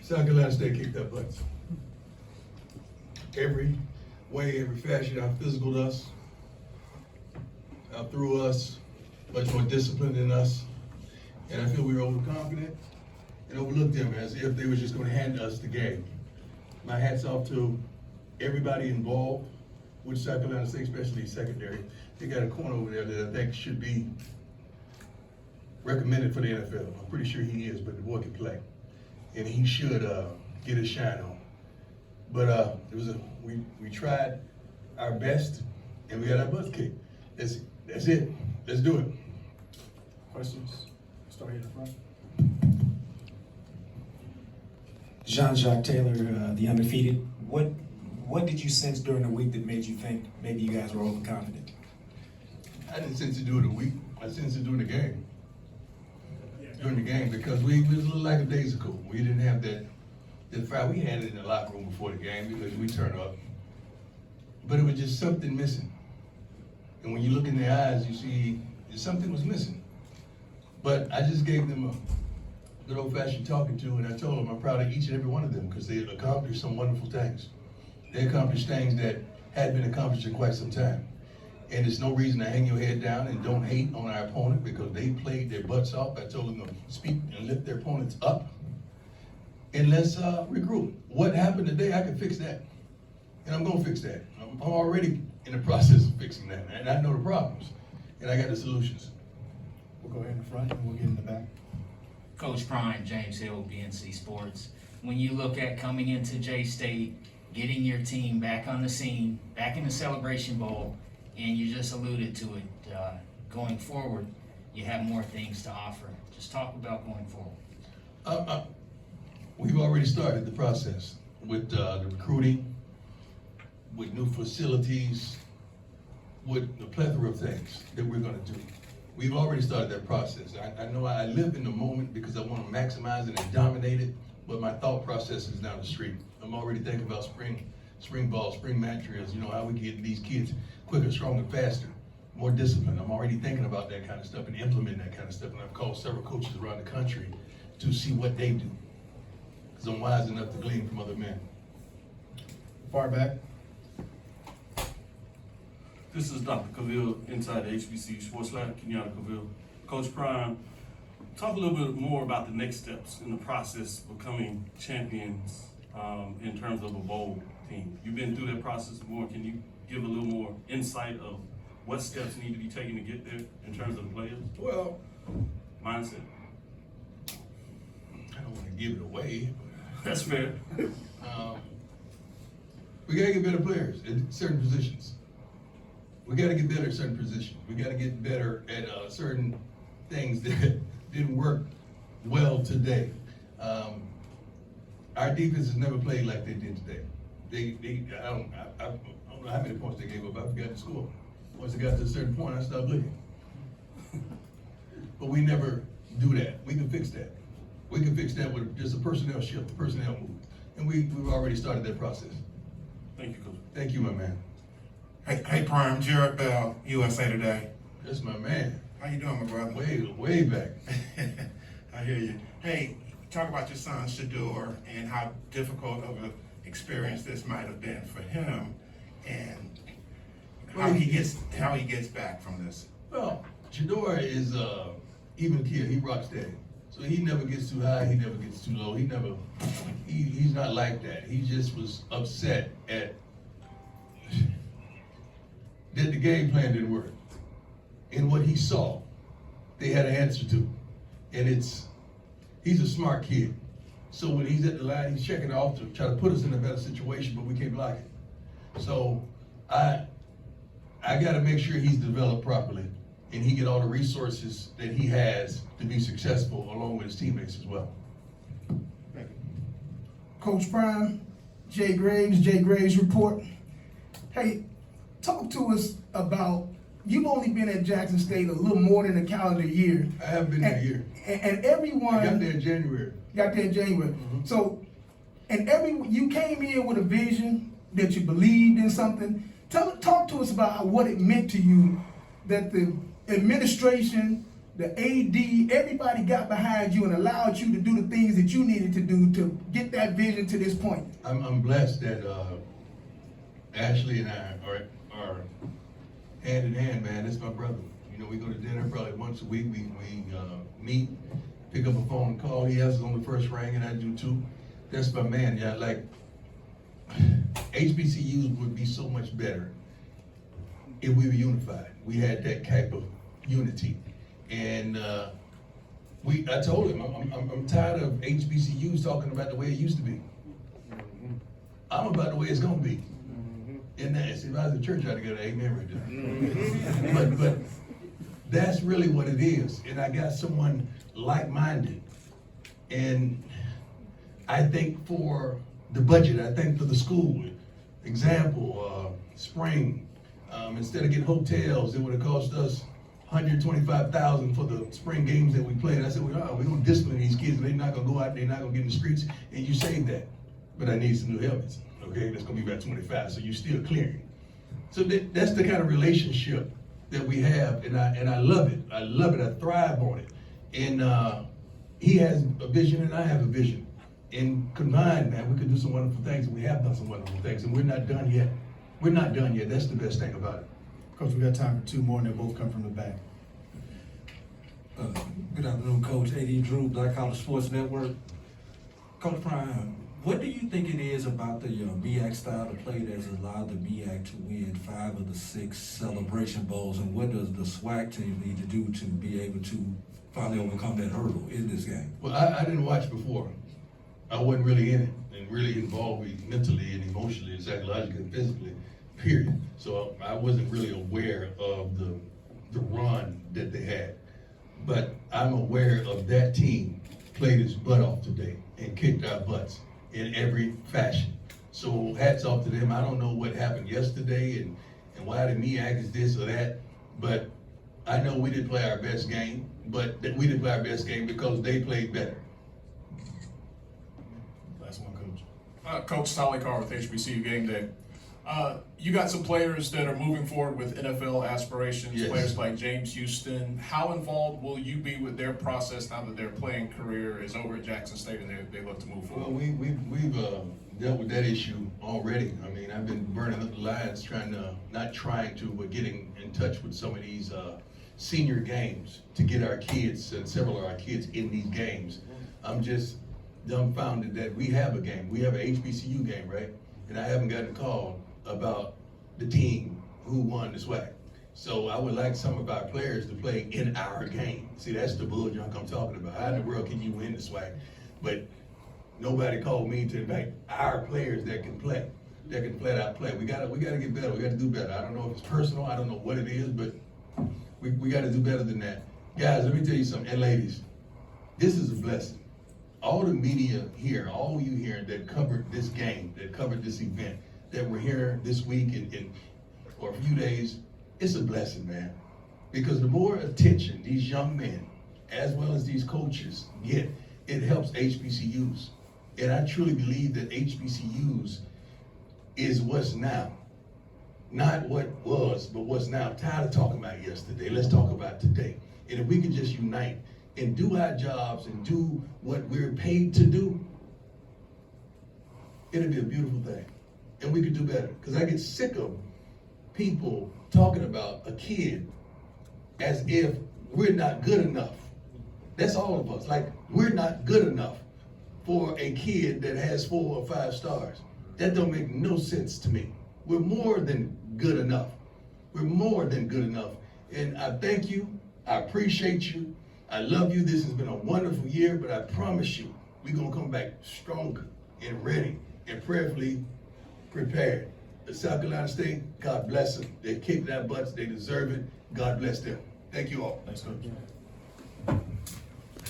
South Carolina State kicked their butts. Every way, every fashion, out physical us, out through us, much more disciplined than us. And I feel we were overconfident and overlooked them as if they were just going to hand us the game. My hat's off to everybody involved with South Carolina State, especially secondary. They got a corner over there that I think should be recommended for the NFL. I'm pretty sure he is, but the boy can play. And he should get his shine on. But we tried our best and we got our butts kicked. That's it. Let's do it. Questions? Start here in the front. Jean-Jacques Taylor, the undefeated. What did you sense during the week that made you think maybe you guys were overconfident? I didn't sense it during the week. I sensed it during the game. During the game, because we was a little lackadaisical. We didn't have that fire. We had it in the locker room before the game because we turned up. But it was just something missing. And when you look in their eyes, you see something was missing. But I just gave them a good old-fashioned talking to, and I told them I'm proud of each and every one of them because they accomplished some wonderful things. They accomplished things that had been accomplished in quite some time. And there's no reason to hang your head down and don't hate on our opponent because they played their butts off. I told them to speak and lift their opponents up. And let's regroup. What happened today, I can fix that. And I'm gonna fix that. I'm already in the process of fixing that. And I know the problems. And I got the solutions. We'll go ahead in the front and we'll get in the back. Coach Prime, James Hill, BNC Sports. When you look at coming into J-State, getting your team back on the scene, back in the Celebration Bowl, and you just alluded to it, going forward, you have more things to offer. Just talk about going forward. We've already started the process with the recruiting, with new facilities, with the plethora of things that we're gonna do. We've already started that process. I know I live in the moment because I want to maximize it and dominate it, but my thought process is down the street. I'm already thinking about spring ball, spring mat drills, how we get these kids quicker, stronger, faster, more disciplined. I'm already thinking about that kind of stuff and implementing that kind of stuff. And I've called several coaches around the country to see what they do. Because I'm wise enough to glean from other men. Far back. This is Dr. Cavill inside the HBC Sports Lab, Kenyatta Cavill. Coach Prime, talk a little bit more about the next steps in the process of becoming champions in terms of a bowl team. You've been through that process more. Can you give a little more insight of what steps need to be taken to get there in terms of the players? Well, Mindset. I don't want to give it away. That's fair. We gotta get better players in certain positions. We gotta get better at certain positions. We gotta get better at certain things that didn't work well today. Our defense has never played like they did today. I don't know how many points they gave up. I forgot the score. Once it got to a certain point, I stopped looking. But we never do that. We can fix that. We can fix that with just a personnel shift, a personnel move. And we've already started that process. Thank you, Coach. Thank you, my man. Hey, Prime, Jared Bell, USA Today. That's my man. How you doing, my brother? Way back. I hear you. Hey, talk about your son, Shador, and how difficult of an experience this might have been for him, and how he gets back from this. Well, Shador is even kid. He rocks steady. So he never gets too high. He never gets too low. He's not like that. He just was upset at that the game plan didn't work. And what he saw, they had an answer to. And he's a smart kid. So when he's at the line, he's checking off to try to put us in a better situation, but we can't block it. So I got to make sure he's developed properly and he get all the resources that he has to be successful along with his teammates as well. Coach Prime, Jay Graves Report. Hey, talk to us about, you've only been at Jackson State a little more than a calendar year. I haven't been there a year. And everyone. I got there in January. Mm-hmm. So, you came in with a vision that you believed in something. Talk to us about what it meant to you that the administration the AD, everybody got behind you and allowed you to do the things that you needed to do to get that vision to this point. I'm blessed that Ashley and I are hand in hand, man. That's my brother. You know, we go to dinner probably once a week. We meet, pick up a phone call. He has us on the first ring, and I do too. That's my man. Yeah, like HBCUs would be so much better if we were unified. We had that type of unity, and I told him I'm tired of HBCUs talking about the way it used to be. I'm about the way it's gonna be. And that's, if I was a church, I'd get an amen right there. But that's really what it is. And I got someone like-minded. And I think for the budget, I think for the school, example, spring, instead of getting hotels, it would have cost us $125,000 for the spring games that we played. I said, we're gonna discipline these kids. They're not gonna go out, they're not gonna get in the streets, and you save that. But I need some new helmets. Okay, that's gonna be about 25, so you're still clearing. So that's the kind of relationship that we have, and I love it. I love it. I thrive on it. And he has a vision, and I have a vision. And combined, man, we could do some wonderful things, and we have done some wonderful things, and we're not done yet. We're not done yet. That's the best thing about it. Coach, we got time for two more, and they both come from the back. Good afternoon, Coach. A.D. Drew, Black College Sports Network. Coach Prime, what do you think it is about the MEAC style of play that's allowed the MEAC to win 5 of the 6 Celebration Bowls, and what does the SWAC team need to do to be able to finally overcome that hurdle in this game? Well, I didn't watch before. I wasn't really in it and really involved mentally and emotionally and psychologically and physically, period. So I wasn't really aware of the run that they had. But I'm aware of that team played its butt off today and kicked our butts in every fashion. So hats off to them. I don't know what happened yesterday and why the MEAC is this or that, but I know we didn't play our best game, but we didn't play our best game because they played better. Last one, Coach. Coach Solly Carr with HBCU Game Day. You got some players that are moving forward with NFL aspirations, Yes. Players like James Houston. How involved will you be with their process now that their playing career is over at Jackson State and they look to move Well, forward? we've dealt with that issue already. I mean, I've been burning up the lines but getting in touch with some of these senior games to get our kids and several of our kids in these games. I'm just dumbfounded that we have a game. We have an HBCU game, right? And I haven't gotten called about the team who won the SWAC. So I would like some of our players to play in our game. See, that's the bull junk I'm talking about. How in the world can you win the SWAC? But nobody called me to invite our players that can play, that can flat out play. We gotta get better. We gotta do better. I don't know if it's personal. I don't know what it is, but we gotta do better than that. Guys, let me tell you something, and ladies, this is a blessing. All the media here, all you here that covered this game, that covered this event, that were here this week or a few days, it's a blessing, man. Because the more attention these young men, as well as these coaches get, it helps HBCUs. And I truly believe that HBCUs is what's now. Not what was, but what's now. I'm tired of talking about yesterday. Let's talk about today. And if we could just unite and do our jobs and do what we're paid to do, it'll be a beautiful thing. And we could do better. Because I get sick of people talking about a kid as if we're not good enough. That's all of us. Like, we're not good enough for a kid that has 4 or 5 stars. That don't make no sense to me. We're more than good enough. We're more than good enough. And I thank you. I appreciate you. I love you. This has been a wonderful year, but I promise you, we're going to come back stronger and ready and prayerfully prepared. The South Carolina State, God bless them. They kicked our butts. They deserve it. God bless them. Thank you all. Thanks, Coach.